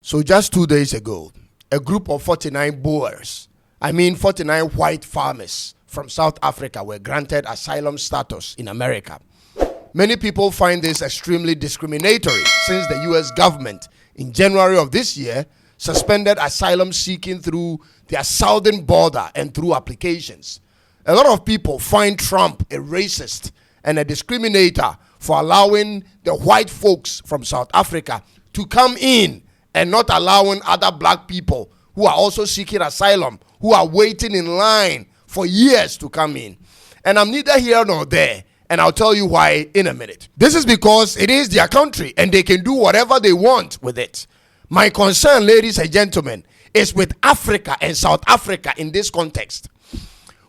So just 2 days ago, a group of 49 Boers, 49 white farmers from South Africa were granted asylum status in America. Many people find this extremely discriminatory since the US government in January of this year suspended asylum seeking through their southern border and through applications. A lot of people find Trump a racist and a discriminator for allowing the white folks from South Africa to come in and not allowing other black people who are also seeking asylum, who are waiting in line for years to come in. And I'm neither here nor there, and I'll tell you why in a minute. This is because it is their country and they can do whatever they want with it. My concern, ladies and gentlemen, is with Africa and South Africa in this context.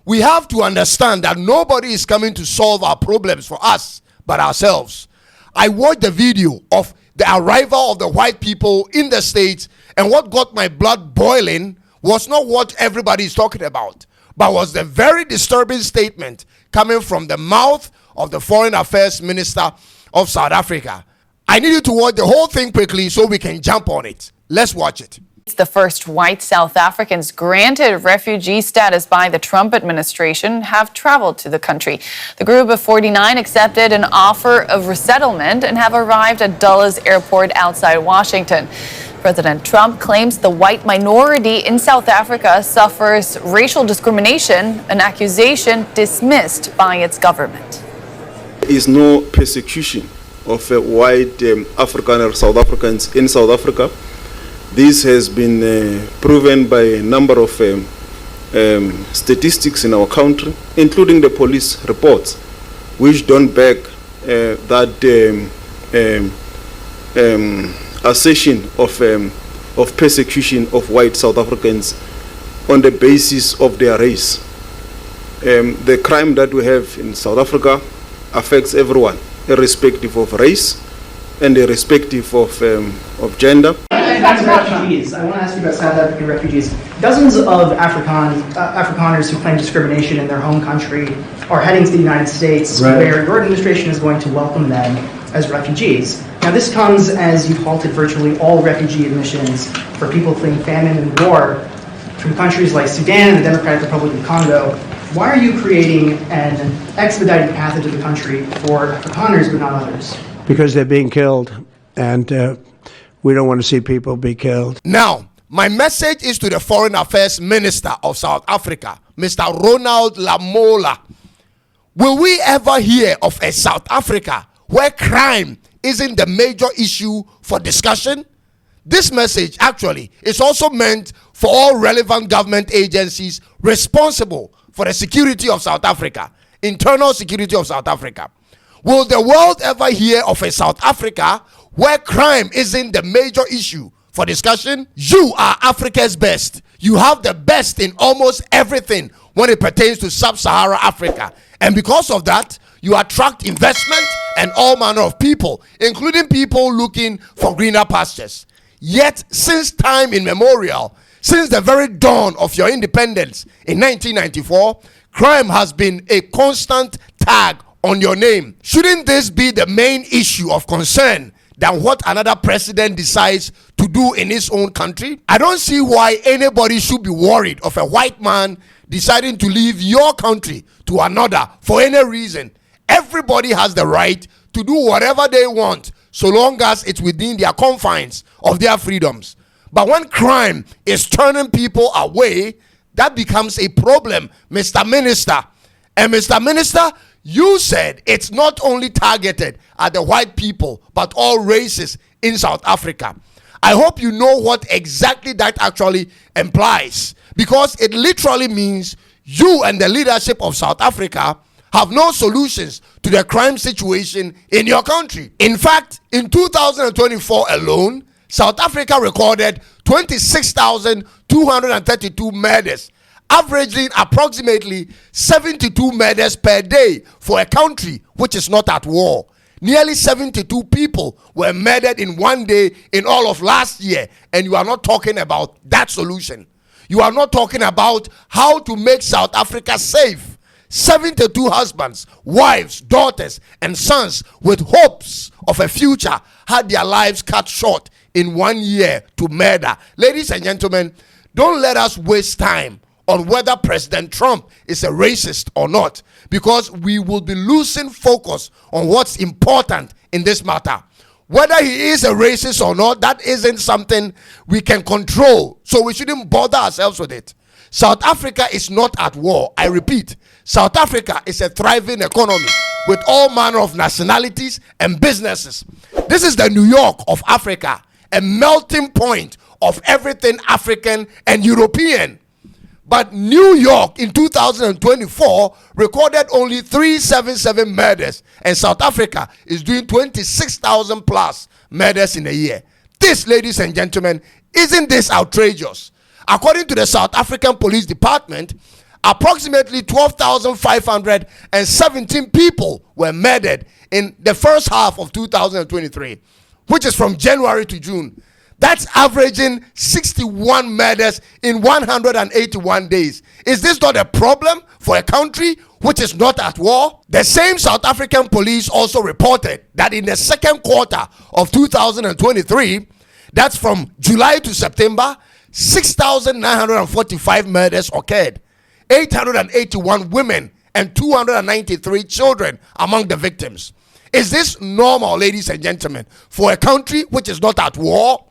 We have to understand that nobody is coming to solve our problems for us but ourselves. I watched the video of the arrival of the white people in the States, and what got my blood boiling was not what everybody is talking about, but was the very disturbing statement coming from the mouth of the Foreign Affairs Minister of South Africa. I need you to watch the whole thing quickly so we can jump on it. Let's watch it. The first white South Africans granted refugee status by the Trump administration have traveled to the country. The group of 49 accepted an offer of resettlement and have arrived at Dulles Airport outside Washington. President Trump claims the white minority in South Africa suffers racial discrimination, an accusation dismissed by its government. There is no persecution of white African or South Africans in South Africa. This has been proven by a number of statistics in our country, including the police reports, which don't back that assertion of persecution of white South Africans on the basis of their race. The crime that we have in South Africa affects everyone, irrespective of race and irrespective of gender. Back to refugees. I want to ask you about South African refugees. Dozens of Afrikaners who claim discrimination in their home country are heading to the United States, right, where your administration is going to welcome them as refugees. Now, this comes as you've halted virtually all refugee admissions for people fleeing famine and war from countries like Sudan and the Democratic Republic of Congo. Why are you creating an expedited path into the country for Afrikaners but not others? Because they're being killed, and we don't want to see people be killed. Now, my message is to the Foreign Affairs Minister of South Africa, Mr. Ronald Lamola. Will we ever hear of a South Africa where crime isn't the major issue for discussion? This message actually is also meant for all relevant government agencies responsible for the security of South Africa, internal security of South Africa. Will the world ever hear of a South Africa where crime isn't the major issue for discussion? You are Africa's best. You have the best in almost everything when it pertains to sub-Saharan Africa. And because of that, you attract investment and all manner of people, including people looking for greener pastures. Yet, since time immemorial, since the very dawn of your independence in 1994, crime has been a constant tag on your name. Shouldn't this be the main issue of concern than what another president decides to do in his own country? I don't see why anybody should be worried of a white man deciding to leave your country to another for any reason. Everybody has the right to do whatever they want so long as it's within their confines of their freedoms. But when crime is turning people away, that becomes a problem, Mr. Minister. And Mr. Minister, you said it's not only targeted at the white people, but all races in South Africa. I hope you know what exactly that actually implies, because it literally means you and the leadership of South Africa have no solutions to the crime situation in your country. In fact, in 2024 alone, South Africa recorded 26,232 murders, averaging approximately 72 murders per day for a country which is not at war. Nearly 72 people were murdered in one day in all of last year, and you are not talking about that solution. You are not talking about how to make South Africa safe. 72 husbands, wives, daughters, and sons with hopes of a future had their lives cut short in 1 year to murder. Ladies and gentlemen, don't let us waste time on whether President Trump is a racist or not, because we will be losing focus on what's important in this matter. Whether he is a racist or not, that isn't something we can control, so we shouldn't bother ourselves with it. South Africa is not at war. I repeat, South Africa is a thriving economy with all manner of nationalities and businesses. This is the New York of Africa, a melting point of everything African and European. But New York in 2024 recorded only 377 murders, and South Africa is doing 26,000 plus murders in a year. This, ladies and gentlemen, isn't this outrageous? According to the South African Police Department, approximately 12,517 people were murdered in the first half of 2023, which is from January to June. That's averaging 61 murders in 181 days. Is this not a problem for a country which is not at war? The same South African police also reported that in the second quarter of 2023, that's from July to September, 6,945 murders occurred. 881 women and 293 children among the victims. Is this normal, ladies and gentlemen, for a country which is not at war?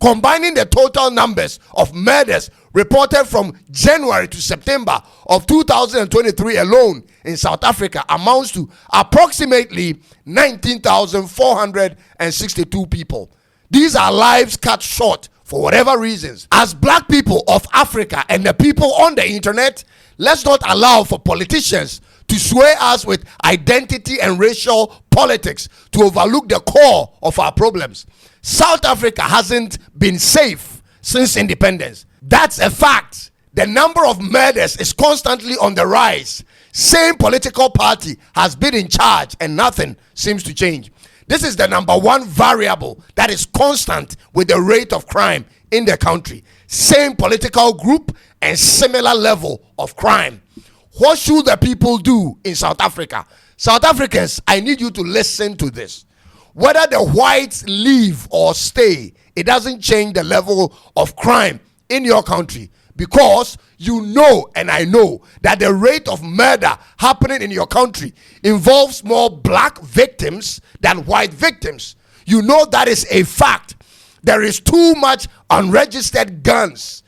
Combining the total numbers of murders reported from January to September of 2023 alone in South Africa amounts to approximately 19,462 people. These are lives cut short for whatever reasons. As black people of Africa and the people on the internet, let's not allow for politicians to sway us with identity and racial politics to overlook the core of our problems. South Africa hasn't been safe since independence. That's a fact. The number of murders is constantly on the rise. Same political party has been in charge and nothing seems to change. This is the number one variable that is constant with the rate of crime in the country. Same political group and similar level of crime. What should the people do in South Africa? South Africans, I need you to listen to this. Whether the whites leave or stay, it doesn't change the level of crime in your country, because you know and I know that the rate of murder happening in your country involves more black victims than white victims. You know that is a fact. There is too much unregistered guns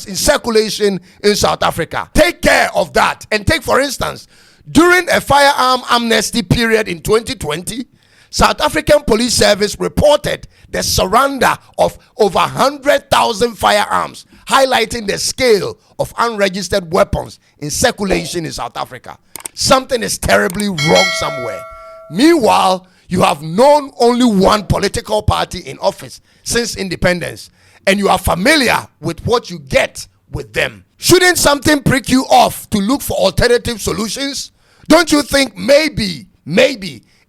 in circulation in South Africa. Take care of that. And take, for instance, during a firearm amnesty period in 2020, South African Police Service reported the surrender of over 100,000 firearms, highlighting the scale of unregistered weapons in circulation in South Africa. Something is terribly wrong somewhere. Meanwhile, you have known only one political party in office since independence, and you are familiar with what you get with them. Shouldn't something prick you off to look for alternative solutions? Don't you think maybe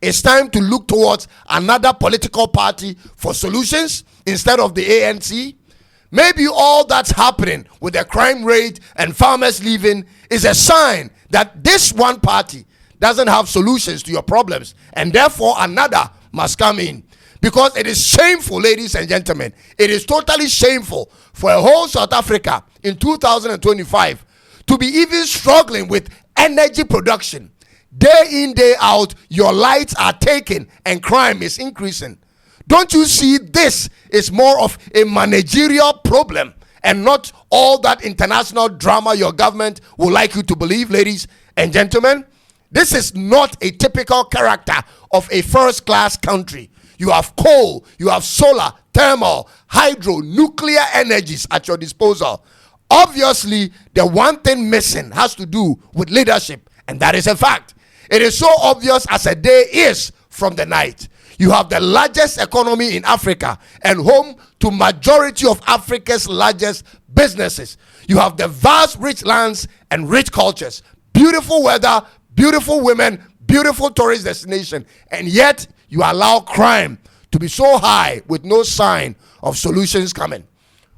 it's time to look towards another political party for solutions instead of the ANC? Maybe all that's happening with the crime rate and farmers leaving is a sign that this one party doesn't have solutions to your problems, and therefore another must come in. Because it is shameful, ladies and gentlemen, it is totally shameful for a whole South Africa in 2025 to be even struggling with energy production. Day in, day out, your lights are taken and crime is increasing. Don't you see this is more of a managerial problem and not all that international drama your government would like you to believe, ladies and gentlemen? This is not a typical character of a first-class country. You have coal, you have solar, thermal, hydro, nuclear energies at your disposal. Obviously, the one thing missing has to do with leadership, and that is a fact. It is so obvious as a day is from the night. You have the largest economy in Africa and home to majority of Africa's largest businesses. You have the vast rich lands and rich cultures, beautiful weather, beautiful women, beautiful tourist destination, and yet you allow crime to be so high with no sign of solutions coming.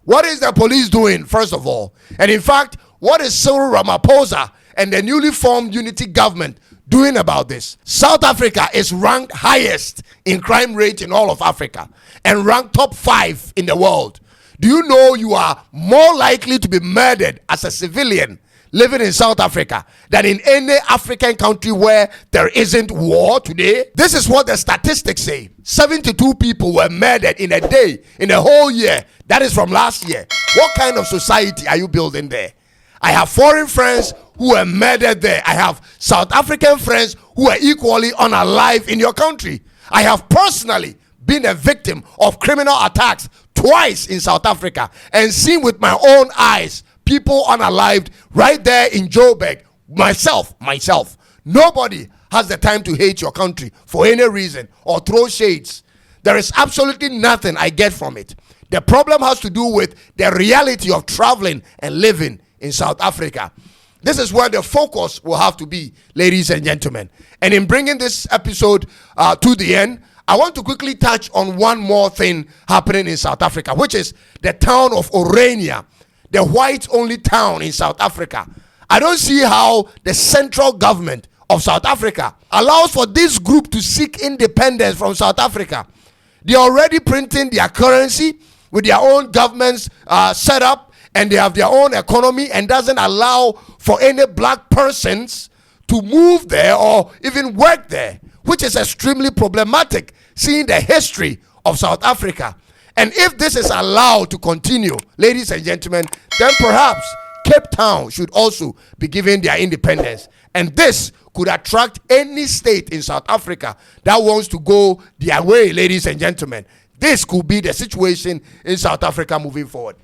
What is the police doing, first of all? And in fact, what is Cyril Ramaphosa and the newly formed unity government doing about this? South Africa is ranked highest in crime rate in all of Africa and ranked top 5 in the world. Do you know you are more likely to be murdered as a civilian living in South Africa than in any African country where there isn't war today? This is what the statistics say. 72 people were murdered in a day, in a whole year. That is from last year. What kind of society are you building there? I have foreign friends who were murdered there. I have South African friends who are equally unalive in your country. I have personally been a victim of criminal attacks twice in South Africa and seen with my own eyes people unalived right there in Joburg. Myself. Nobody has the time to hate your country for any reason or throw shades. There is absolutely nothing I get from it. The problem has to do with the reality of traveling and living in South Africa. This is where the focus will have to be, ladies and gentlemen. And in bringing this episode to the end, I want to quickly touch on one more thing happening in South Africa, which is the town of Orania, the white-only town in South Africa. I don't see how the central government of South Africa allows for this group to seek independence from South Africa. They're already printing their currency with their own governments set up, and they have their own economy and doesn't allow for any black persons to move there or even work there, which is extremely problematic seeing the history of South Africa. And if this is allowed to continue, ladies and gentlemen, then perhaps Cape Town should also be given their independence. And this could attract any state in South Africa that wants to go their way, ladies and gentlemen. This could be the situation in South Africa moving forward.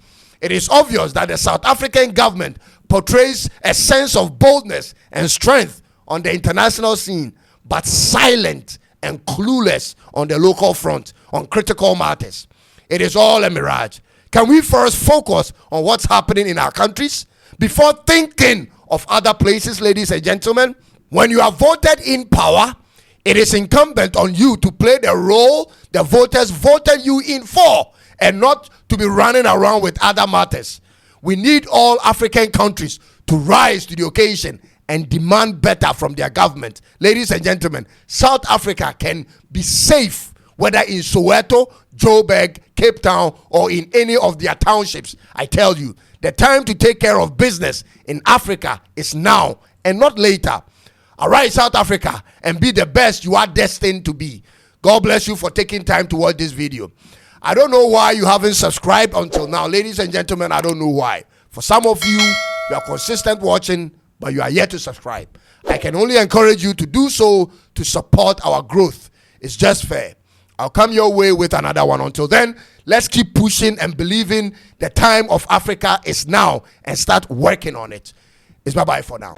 It is obvious that the South African government portrays a sense of boldness and strength on the international scene, but silent and clueless on the local front on critical matters. It is all a mirage. Can we first focus on what's happening in our countries before thinking of other places, ladies and gentlemen? When you are voted in power, it is incumbent on you to play the role the voters voted you in for, and not to be running around with other matters. We need all African countries to rise to the occasion and demand better from their government. Ladies and gentlemen, South Africa can be safe, whether in Soweto, Joburg, Cape Town, or in any of their townships. I tell you, the time to take care of business in Africa is now and not later. Arise, South Africa, and be the best you are destined to be. God bless you for taking time to watch this video. I don't know why you haven't subscribed until now. Ladies and gentlemen, I don't know why. For some of you, you are consistent watching, but you are yet to subscribe. I can only encourage you to do so to support our growth. It's just fair. I'll come your way with another one. Until then, let's keep pushing and believing the time of Africa is now and start working on it. It's bye-bye for now.